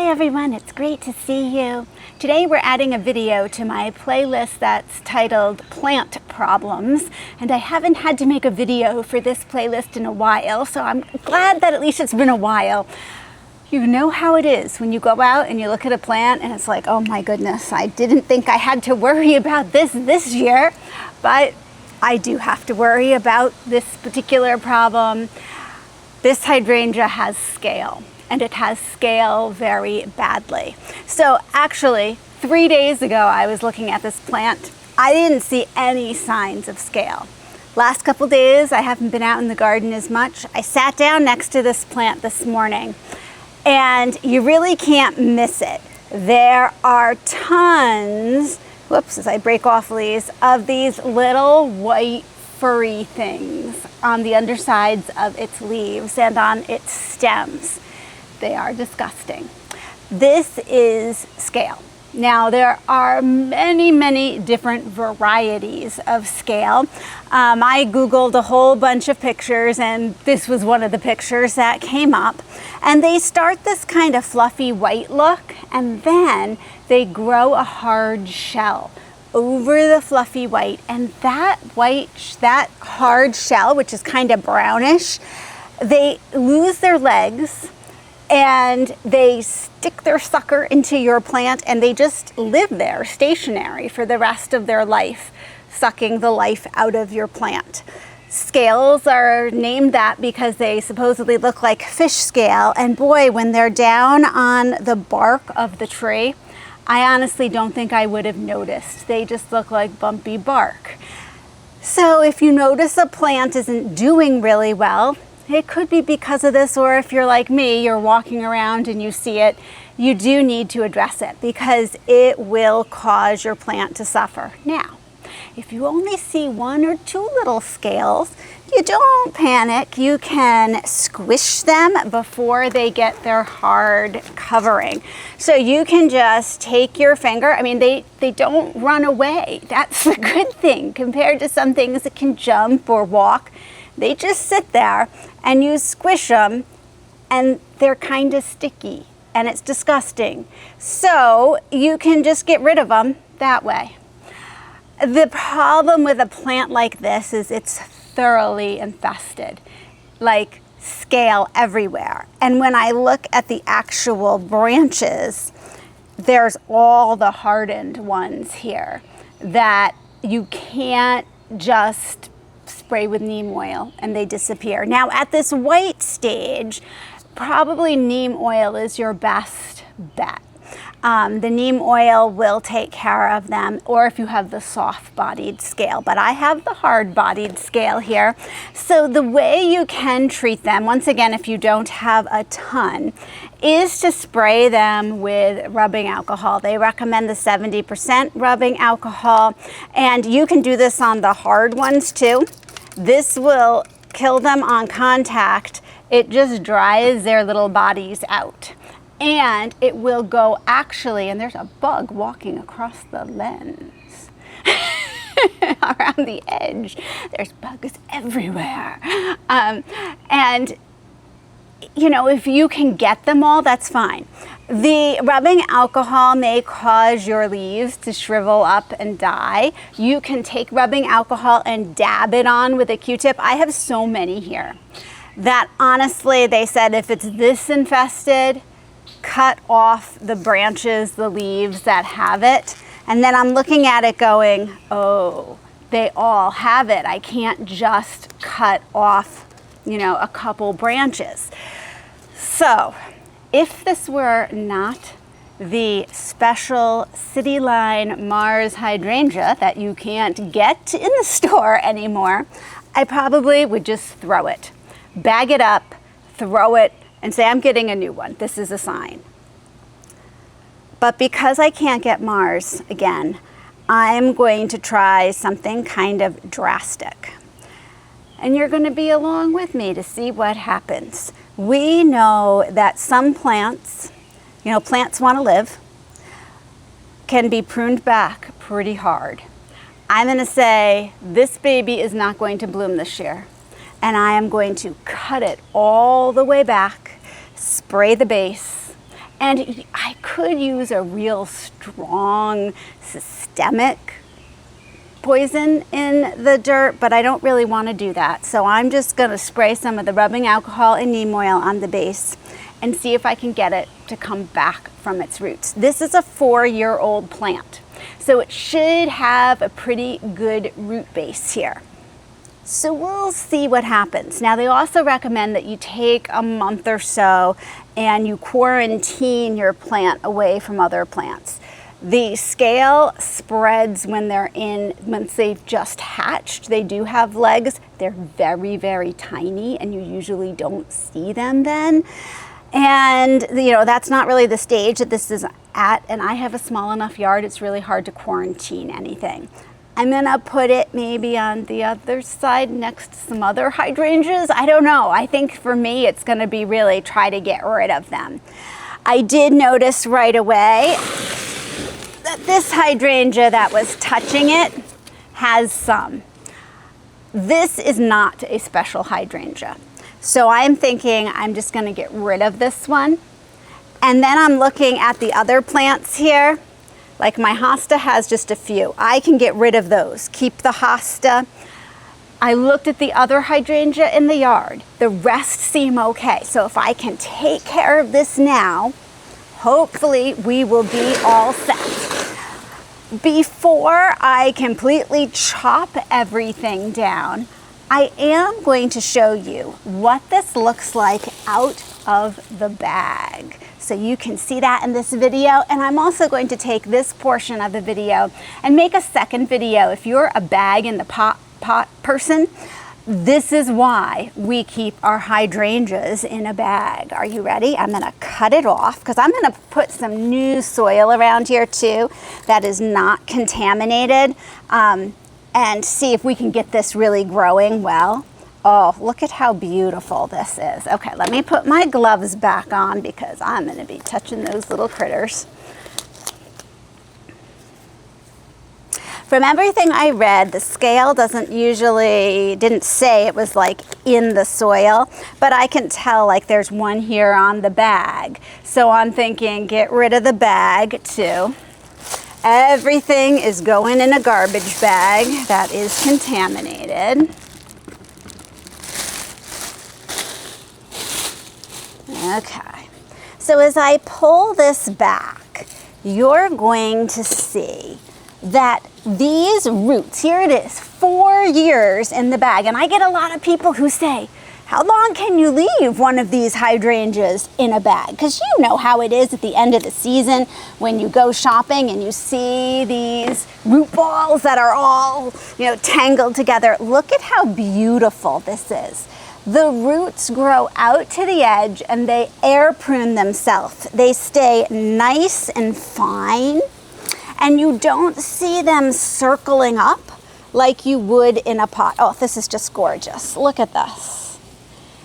Hi everyone, it's great to see you. Today we're adding a video to my playlist that's titled Plant Problems, and I haven't had to make a video for this playlist in a while, so I'm glad that at least it's been a while. You know how it is when you go out and you look at a plant and it's like, oh my goodness, I didn't think I had to worry about this year, but I do have to worry about this particular problem. This hydrangea has scale, and it has scale very badly. So actually, 3 days ago, I was looking at this plant. I didn't see any signs of scale. Last couple days, I haven't been out in the garden as much. I sat down next to this plant this morning, and you really can't miss it. There are tons, whoops, as I break off leaves, of these little white furry things on the undersides of its leaves and on its stems. They are disgusting. This is scale. Now there are many different varieties of scale. I Googled a whole bunch of pictures, and this was one of the pictures that came up. And they start this kind of fluffy white look, and then they grow a hard shell over the fluffy white, and that hard shell, which is kind of brownish, they lose their legs and they stick their sucker into your plant, and they just live there stationary for the rest of their life, sucking the life out of your plant. Scales are named that because they supposedly look like fish scale, and boy, when they're down on the bark of the tree, I honestly don't think I would have noticed. They just look like bumpy bark. So if you notice a plant isn't doing really well, it could be because of this, or if you're like me, you're walking around and you see it, you do need to address it because it will cause your plant to suffer. Now, if you only see 1 or 2 little scales, you don't panic. You can squish them before they get their hard covering. So you can just take your finger. I mean, they don't run away. That's the good thing compared to some things that can jump or walk. They just sit there and you squish them, and they're kind of sticky and it's disgusting. So you can just get rid of them that way. The problem with a plant like this is it's thoroughly infested, like scale everywhere. And when I look at the actual branches, there's all the hardened ones here that you can't just spray with neem oil and they disappear. Now at this white stage, probably neem oil is your best bet. The neem oil will take care of them, or if you have the soft-bodied scale, but I have the hard-bodied scale here. So the way you can treat them, once again, if you don't have a ton, is to spray them with rubbing alcohol. They recommend the 70% rubbing alcohol, and you can do this on the hard ones too. This will kill them on contact. It just dries their little bodies out. And it will go actually, and there's a bug walking across the lens around the edge. There's bugs everywhere. And you know, if you can get them all, that's fine. The rubbing alcohol may cause your leaves to shrivel up and die. You can take rubbing alcohol and dab it on with a Q-tip. I have so many here that honestly, they said if it's this infested, cut off the branches, the leaves that have it. And then I'm looking at it going, oh, they all have it. I can't just cut off, you know, a couple branches. So if this were not the special City Line Mars hydrangea that you can't get in the store anymore, I probably would just throw it, bag it up, throw it, and say, I'm getting a new one. This is a sign. But because I can't get Mars again, I'm going to try something kind of drastic. And you're going to be along with me to see what happens. We know that some plants, you know, plants want to live, can be pruned back pretty hard. I'm going to say this baby is not going to bloom this year. And I am going to cut it all the way back, spray the base, And I could use a real strong systemic poison in the dirt, but I don't really want to do that. So I'm just going to spray some of the rubbing alcohol and neem oil on the base and see if I can get it to come back from its roots. This is a 4-year-old plant, so it should have a pretty good root base here. So we'll see what happens. Now, they also recommend that you take a month or so and you quarantine your plant away from other plants. The scale spreads when once they've just hatched. They do have legs. They're very, very tiny, and you usually don't see them then. And, that's not really the stage that this is at, and I have a small enough yard, it's really hard to quarantine anything. I'm gonna put it maybe on the other side next to some other hydrangeas. I don't know. I think for me, it's gonna be really try to get rid of them. I did notice right away that this hydrangea that was touching it has some. This is not a special hydrangea. So I'm thinking I'm just gonna get rid of this one. And then I'm looking at the other plants here. Like my hosta has just a few. I can get rid of those, keep the hosta. I looked at the other hydrangea in the yard. The rest seem okay. So if I can take care of this now, hopefully we will be all set. Before I completely chop everything down, I am going to show you what this looks like out of the bag. So you can see that in this video, and I'm also going to take this portion of the video and make a second video. If you're a bag in the pot person, this is why we keep our hydrangeas in a bag. Are you ready? I'm gonna cut it off because I'm gonna put some new soil around here too that is not contaminated, and see if we can get this really growing well. Oh, look at how beautiful this is. Okay, let me put my gloves back on because I'm gonna be touching those little critters. From everything I read, the scale didn't say it was like in the soil, but I can tell like there's one here on the bag. So I'm thinking get rid of the bag too. Everything is going in a garbage bag that is contaminated. Okay, so as I pull this back, you're going to see that these roots, here it is, 4 years in the bag. And I get a lot of people who say, how long can you leave one of these hydrangeas in a bag? Because you know how it is at the end of the season when you go shopping and you see these root balls that are all, tangled together. Look at how beautiful this is. The roots grow out to the edge and they air prune themselves. They stay nice and fine, and you don't see them circling up like you would in a pot. Oh, this is just gorgeous. Look at this.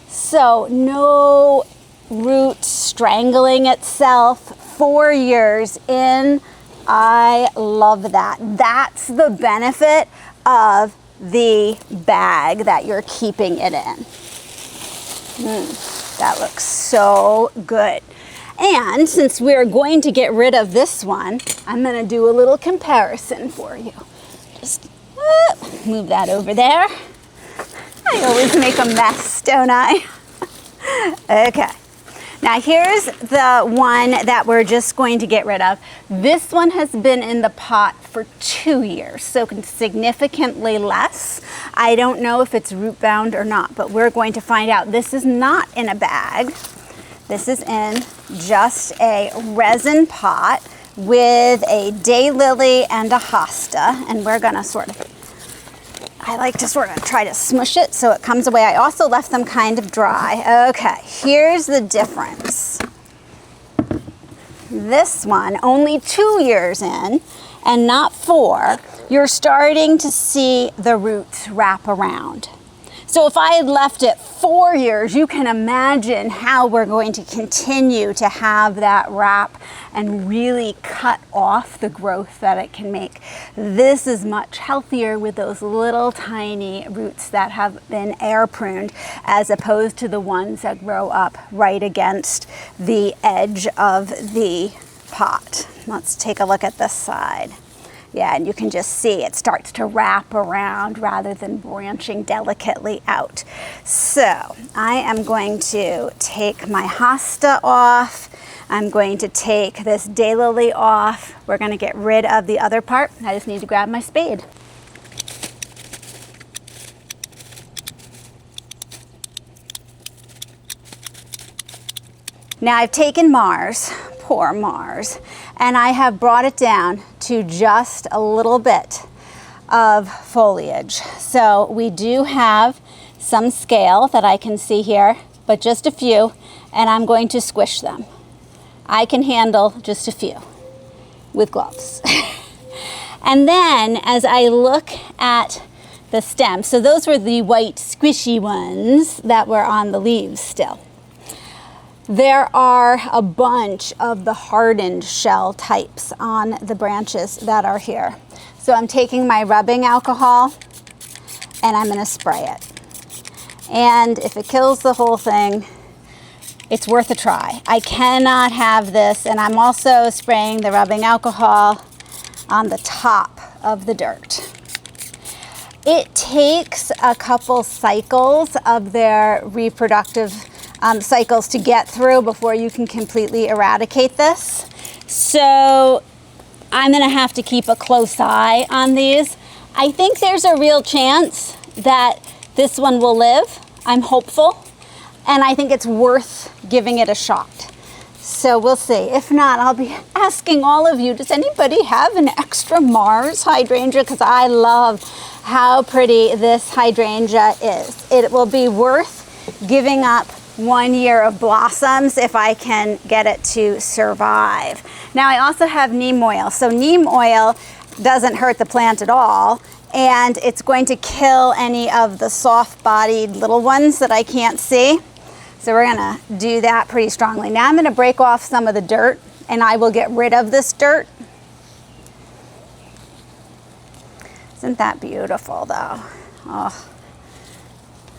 So no root strangling itself, 4 years in. I love that. That's the benefit of the bag that you're keeping it in. That looks so good. And since we're going to get rid of this one, I'm going to do a little comparison for you. Just move that over there. I always make a mess, don't I? Okay. Now here's the one that we're just going to get rid of. This one has been in the pot for 2 years, so significantly less. I don't know if it's root bound or not, but we're going to find out. This is not in a bag. This is in just a resin pot with a daylily and a hosta, and we're gonna I like to try to smush it so it comes away. I also left them kind of dry. Okay, here's the difference. This one, only 2 years in and not 4, you're starting to see the roots wrap around. So if I had left it 4 years, you can imagine how we're going to continue to have that wrap and really cut off the growth that it can make. This is much healthier with those little tiny roots that have been air pruned, as opposed to the ones that grow up right against the edge of the pot. Let's take a look at this side. Yeah, and you can just see it starts to wrap around rather than branching delicately out. So I am going to take my hosta off. I'm going to take this daylily off. We're going to get rid of the other part. I just need to grab my spade. Now I've taken Mars, poor Mars, and I have brought it down to just a little bit of foliage. So we do have some scale that I can see here, but just a few, and I'm going to squish them. I can handle just a few with gloves. And then as I look at the stem, so those were the white squishy ones that were on the leaves still. There are a bunch of the hardened shell types on the branches that are here. So I'm taking my rubbing alcohol and I'm going to spray it. And if it kills the whole thing, it's worth a try. I cannot have this, and I'm also spraying the rubbing alcohol on the top of the dirt. It takes a couple cycles of their reproductive cycles to get through before you can completely eradicate this. So I'm gonna have to keep a close eye on these. I think there's a real chance that this one will live. I'm hopeful, and I think it's worth giving it a shot. So we'll see. If not, I'll be asking all of you, does anybody have an extra Mars hydrangea? Because I love how pretty this hydrangea is. It will be worth giving up 1 year of blossoms if I can get it to survive. Now I also have neem oil. So neem oil doesn't hurt the plant at all, and it's going to kill any of the soft-bodied little ones that I can't see. So we're gonna do that pretty strongly. Now I'm gonna break off some of the dirt, and I will get rid of this dirt. Isn't that beautiful though? Oh,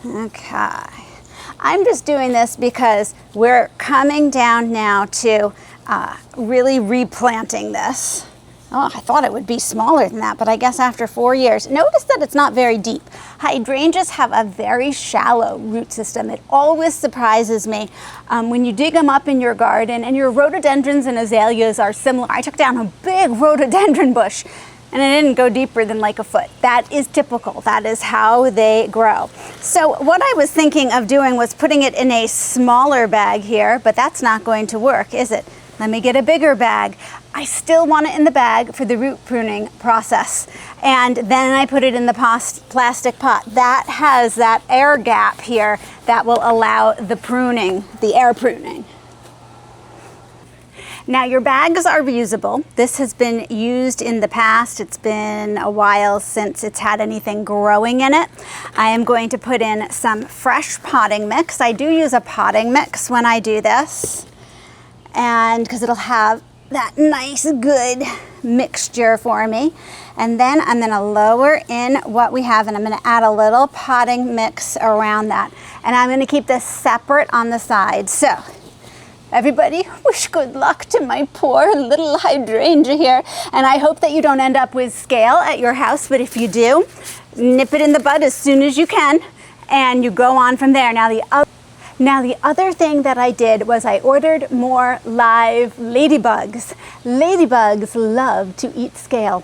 okay. I'm just doing this because we're coming down now to really replanting this. Oh, I thought it would be smaller than that, but I guess after 4 years. Notice that it's not very deep. Hydrangeas have a very shallow root system. It always surprises me when you dig them up in your garden, and your rhododendrons and azaleas are similar. I took down a big rhododendron bush, and it didn't go deeper than like a foot. That is typical. That is how they grow. So what I was thinking of doing was putting it in a smaller bag here, but that's not going to work, is it? Let me get a bigger bag. I still want it in the bag for the root pruning process. And then I put it in the plastic pot. That has that air gap here that will allow the pruning, the air pruning. Now your bags are reusable. This has been used in the past. It's been a while since it's had anything growing in it. I am going to put in some fresh potting mix. I do use a potting mix when I do this, and because it'll have that nice good mixture for me. And then I'm going to lower in what we have, and I'm going to add a little potting mix around that. And I'm going to keep this separate on the side. So everybody, wish good luck to my poor little hydrangea here. And I hope that you don't end up with scale at your house, but if you do, nip it in the bud as soon as you can, and you go on from there. Now the other thing that I did was I ordered more live ladybugs. Ladybugs love to eat scale.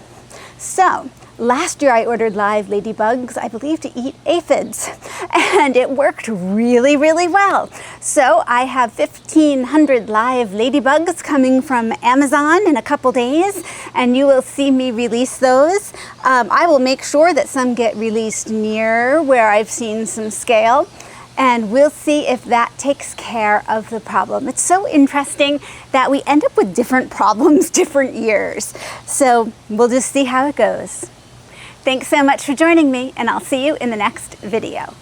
So last year I ordered live ladybugs, I believe, to eat aphids, and it worked really, really well. So I have 1,500 live ladybugs coming from Amazon in a couple days, and you will see me release those. I will make sure that some get released near where I've seen some scale, and we'll see if that takes care of the problem. It's so interesting that we end up with different problems different years. So we'll just see how it goes. Thanks so much for joining me, and I'll see you in the next video.